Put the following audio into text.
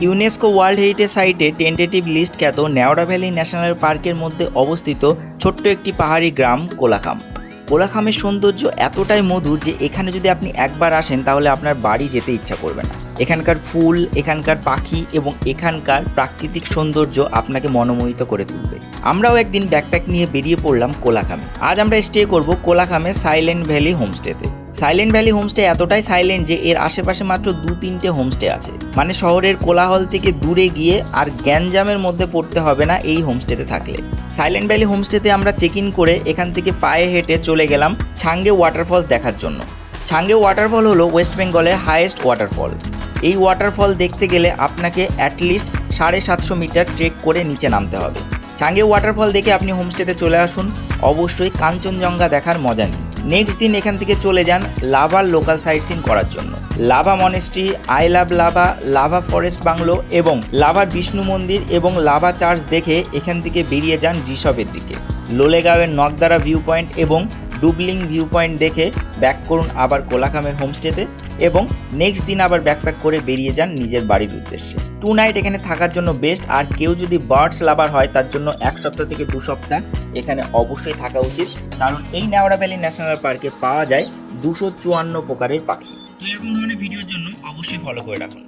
UNESCO world heritage সাইটে tentative list খ্যাত Neora valley national পার্কের মধ্যে অবস্থিত ছোট্ট একটি পাহাড়ি গ্রাম কোলাখাম। কোলাখামের সৌন্দর্য এতটাই মধুর যে এখানে যদি আপনি একবার আসেন তাহলে আপনার বাড়ি যেতে ইচ্ছা করবে না। এখানকার ফুল, এখানকার পাখি এবং এখানকার প্রাকৃতিক সৌন্দর্য আপনাকে মনোমোহিত করে তুলবে। আমরাও একদিন ব্যাকপ্যাক নিয়ে বেরিয়ে পড়লাম কোলাখামে। আজ আমরা স্টে করব কোলাখামে সাইলেন্ট ভ্যালি হোমস্টেতে। সাইলেন্ট ভ্যালি হোমস্টে এতটাই সাইলেন্ট যে এর আশেপাশে মাত্র 2-3টে হোমস্টে আছে। মানে শহরের কোলাহল থেকে দূরে গিয়ে আর গ্যাঞ্জামের মধ্যে পড়তে হবে না এই হোমস্টেতে থাকলে। সাইলেন্ট ভ্যালি হোমস্টেতে আমরা চেক ইন করে এখান থেকে পায়ে হেঁটে চলে গেলাম ছাঙ্গে ওয়াটারফলস দেখার জন্য। ছাঙ্গে ওয়াটারফল হলো ওয়েস্ট বেঙ্গলের হাইয়েস্ট ওয়াটারফল। এই ওয়াটারফল দেখতে গেলে আপনাকে অ্যাটলিস্ট 750 মিটার ট্রেক করে নিচে নামতে হবে। ছাঙ্গে ওয়াটারফল দেখে আপনি হোমস্টেতে চলে আসুন, অবশ্যই কাঞ্চনজঙ্ঘা দেখার মজা নিন। নেক্সট দিন এখান থেকে চলে যান লাভার লোকাল সাইট সিন করার জন্য। Lava monastery, I love lava, lava forest bungalow এবং লাভার বিষ্ণু মন্দির এবং লাভা চার্চ দেখে এখান থেকে বেরিয়ে যান ঋষভের দিকে। লোলেগাঁওয়ের নকদারা ভিউ পয়েন্ট এবং ডুবলিং ভিউ পয়েন্ট দেখে ব্যাক করুন আবার কোলাখামের হোমস্টেতে এবং নেক্সট দিন আবার ব্যাকপ্যাক করে বেরিয়ে যান নিজের বাড়ির উদ্দেশ্যে। 2 নাইট এখানে থাকার জন্য বেস্ট। আর কেউ যদি বার্ডস লাভার হয় তার জন্য 1 সপ্তাহ থেকে 2 সপ্তাহ এখানে অবশ্যই থাকা উচিত, কারণ এই নেওড়া ভ্যালি ন্যাশনাল পার্কে পাওয়া যায় 254 প্রকারের পাখি। তো এরকম ধরনের ভিডিওর জন্য অবশ্যই ফলো করে রাখুন।